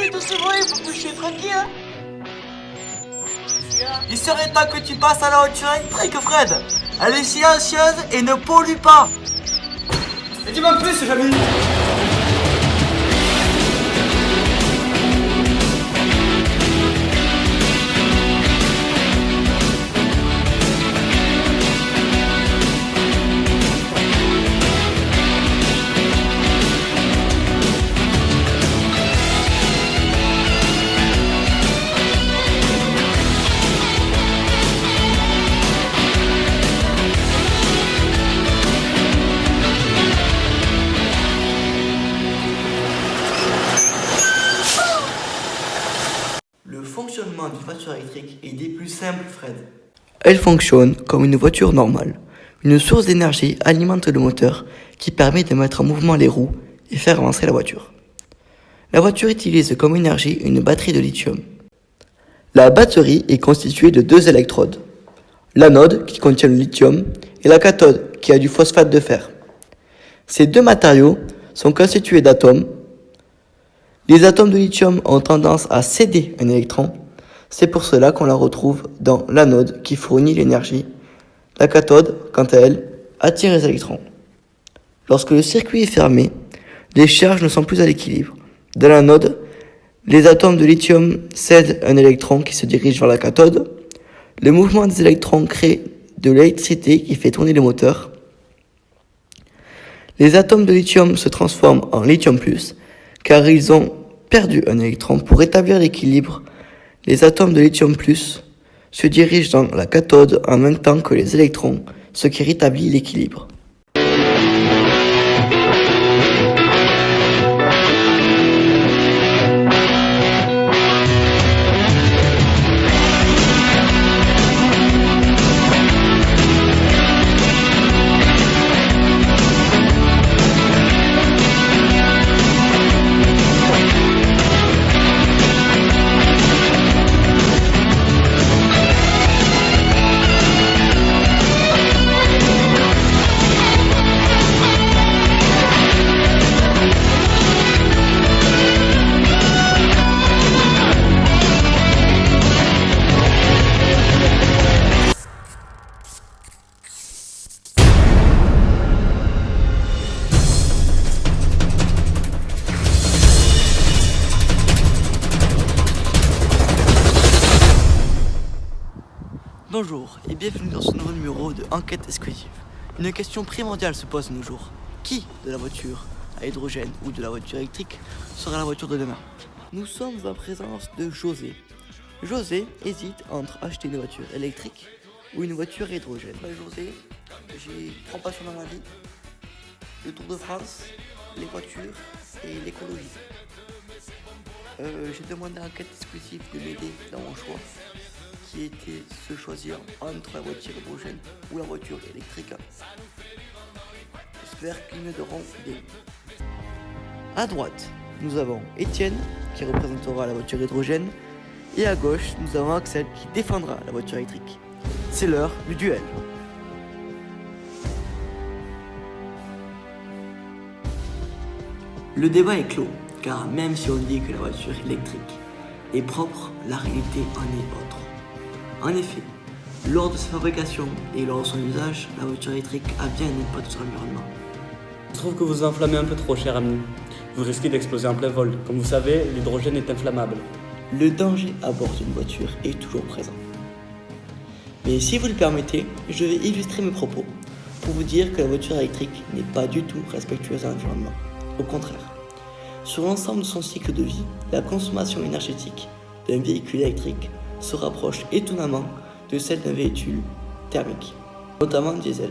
arrêtez tout ce bruit pour que je sois tranquille, hein. Il serait temps que tu passes à la voiture électrique, Fred. Elle est silencieuse et ne pollue pas. Et dis-moi plus, Jamy. Le fonctionnement d'une voiture électrique est des plus simples, Fred. Elle fonctionne comme une voiture normale. Une source d'énergie alimente le moteur qui permet de mettre en mouvement les roues et faire avancer la voiture. La voiture utilise comme énergie une batterie de lithium. La batterie est constituée de deux électrodes. L'anode qui contient le lithium et la cathode qui a du phosphate de fer. Ces deux matériaux sont constitués d'atomes. Les atomes de lithium ont tendance à céder un électron. C'est pour cela qu'on la retrouve dans l'anode qui fournit l'énergie. La cathode, quant à elle, attire les électrons. Lorsque le circuit est fermé, les charges ne sont plus à l'équilibre. Dans l'anode, les atomes de lithium cèdent un électron qui se dirige vers la cathode. Le mouvement des électrons crée de l'électricité qui fait tourner le moteur. Les atomes de lithium se transforment en lithium+, car ils ont perdu un électron. Pour rétablir l'équilibre, les atomes de lithium+ se dirigent dans la cathode en même temps que les électrons, ce qui rétablit l'équilibre. Bonjour et bienvenue dans ce nouveau numéro de Enquête exclusive. Une question primordiale se pose de nos jours. Qui de la voiture à hydrogène ou de la voiture électrique sera la voiture de demain? Nous sommes en présence de José. José hésite entre acheter une voiture électrique ou une voiture à hydrogène. José, j'ai 3 passions dans ma vie. Le Tour de France, les voitures et l'écologie. J'ai demandé à Enquête exclusive de m'aider dans mon choix, qui était se choisir entre la voiture hydrogène ou la voiture électrique. J'espère qu'ils m'aideront bien. À droite, nous avons Étienne qui représentera la voiture hydrogène et à gauche, nous avons Axel qui défendra la voiture électrique. C'est l'heure du duel. Le débat est clos, car même si on dit que la voiture électrique est propre, la réalité en est autre. En effet, lors de sa fabrication et lors de son usage, la voiture électrique a bien un impact sur l'environnement. Je trouve que vous enflammez un peu trop, cher ami. Vous risquez d'exploser en plein vol. Comme vous savez, l'hydrogène est inflammable. Le danger à bord d'une voiture est toujours présent. Mais si vous le permettez, je vais illustrer mes propos pour vous dire que la voiture électrique n'est pas du tout respectueuse de l'environnement. Au contraire, sur l'ensemble de son cycle de vie, la consommation énergétique d'un véhicule électrique se rapproche étonnamment de celle d'un véhicule thermique, notamment diesel.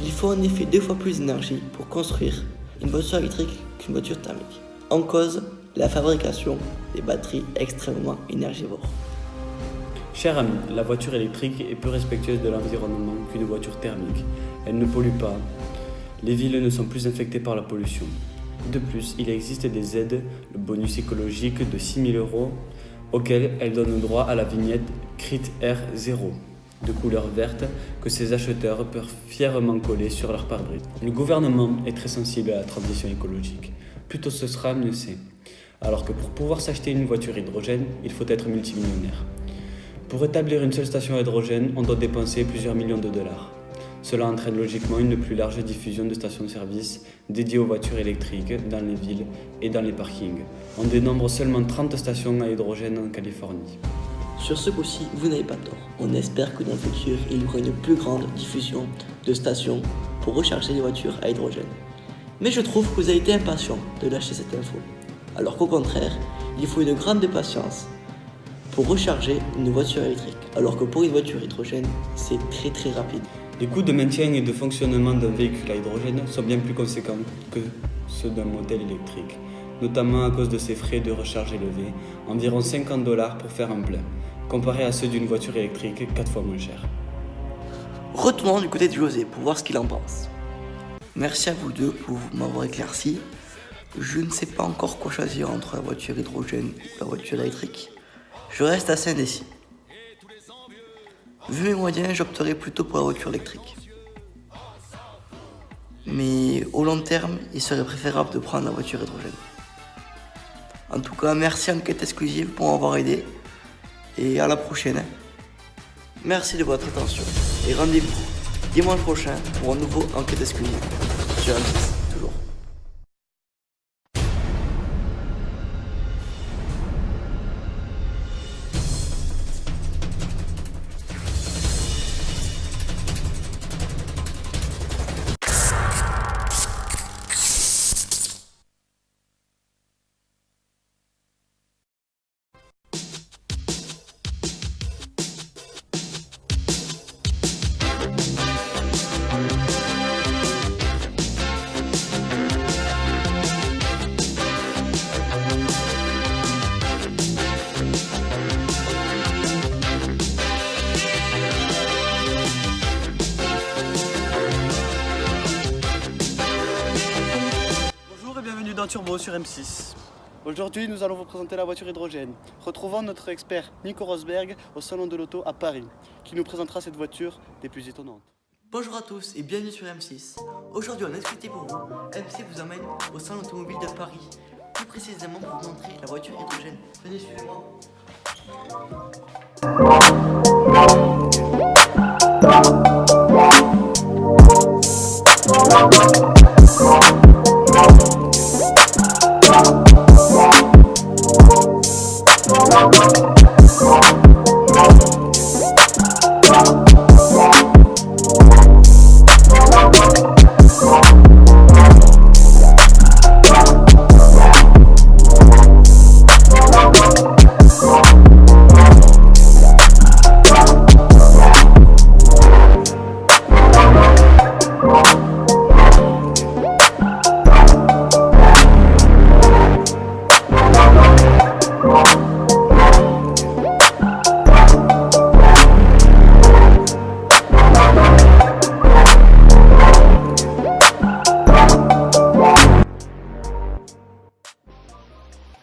Il faut en effet 2 fois plus d'énergie pour construire une voiture électrique qu'une voiture thermique. En cause, la fabrication des batteries extrêmement énergivores. Cher ami, la voiture électrique est plus respectueuse de l'environnement qu'une voiture thermique. Elle ne pollue pas. Les villes ne sont plus infectées par la pollution. De plus, il existe des aides, le bonus écologique de 6 000 € auquel elle donne droit à la vignette CRIT R0 de couleur verte que ces acheteurs peuvent fièrement coller sur leur pare-brise. Le gouvernement est très sensible à la transition écologique. Plus tôt ce sera, mieux c'est. alors que pour pouvoir s'acheter une voiture hydrogène, il faut être multimillionnaire. Pour établir une seule station à hydrogène, on doit dépenser plusieurs millions de dollars. Cela entraîne logiquement une plus large diffusion de stations-service dédiées aux voitures électriques dans les villes et dans les parkings. On dénombre seulement 30 stations à hydrogène en Californie. Sur ce coup-ci, vous n'avez pas tort. On espère que dans le futur, il y aura une plus grande diffusion de stations pour recharger les voitures à hydrogène. Mais je trouve que vous avez été impatient de lâcher cette info. Alors qu'au contraire, il faut une grande patience pour recharger une voiture électrique. Alors que pour une voiture hydrogène, c'est très rapide. Les coûts de maintien et de fonctionnement d'un véhicule à hydrogène sont bien plus conséquents que ceux d'un modèle électrique, notamment à cause de ses frais de recharge élevés, environ 50 $ pour faire un plein, comparé à ceux d'une voiture électrique 4 fois moins cher. Retournons du côté de José pour voir ce qu'il en pense. Merci à vous deux pour m'avoir éclairci. Je ne sais pas encore quoi choisir entre la voiture hydrogène ou la voiture électrique. Je reste assez indécis. Vu mes moyens, j'opterai plutôt pour la voiture électrique. Mais au long terme, il serait préférable de prendre la voiture hydrogène. En tout cas, merci à Enquête Exclusive pour m'avoir aidé. Et à la prochaine. Merci de votre attention. Et rendez-vous dimanche prochain pour un nouveau Enquête Exclusive sur M6, toujours. Bonjour et bienvenue dans Turbo sur M6. Aujourd'hui, nous allons vous présenter la voiture hydrogène. Retrouvons notre expert Nico Rosberg au Salon de l'Auto à Paris, qui nous présentera cette voiture des plus étonnantes. Bonjour à tous et bienvenue sur M6. Aujourd'hui, on a exclusivité pour vous. MC vous emmène au Salon automobile de Paris. Plus précisément pour vous montrer la voiture hydrogène. Venez, suivez-moi.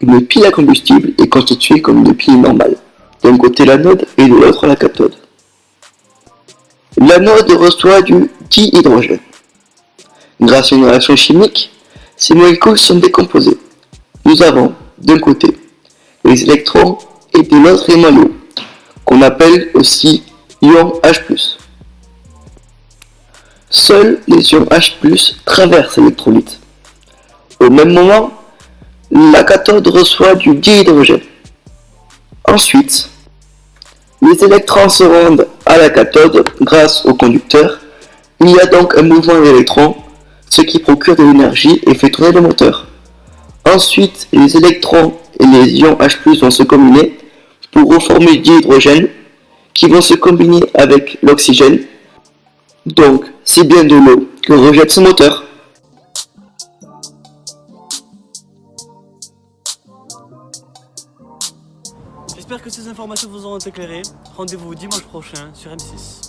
Une pile à combustible est constituée comme une pile normale. D'un côté l'anode et de l'autre la cathode. L'anode reçoit du dihydrogène. Grâce à une réaction chimique, ces molécules sont décomposées. Nous avons d'un côté les électrons et de l'autre les noyaux, qu'on appelle aussi ions H+. Seuls les ions H+, traversent l'électrolyte. Au même moment, la cathode reçoit du dihydrogène. Ensuite, les électrons se rendent à la cathode grâce au conducteur. Il y a donc un mouvement d'électrons, ce qui procure de l'énergie et fait tourner le moteur. Ensuite, les électrons et les ions H+ vont se combiner pour reformer du dihydrogène qui vont se combiner avec l'oxygène. Donc, c'est bien de l'eau que rejette ce moteur. J'espère que ces informations vous auront éclairé. Rendez-vous dimanche prochain sur M6.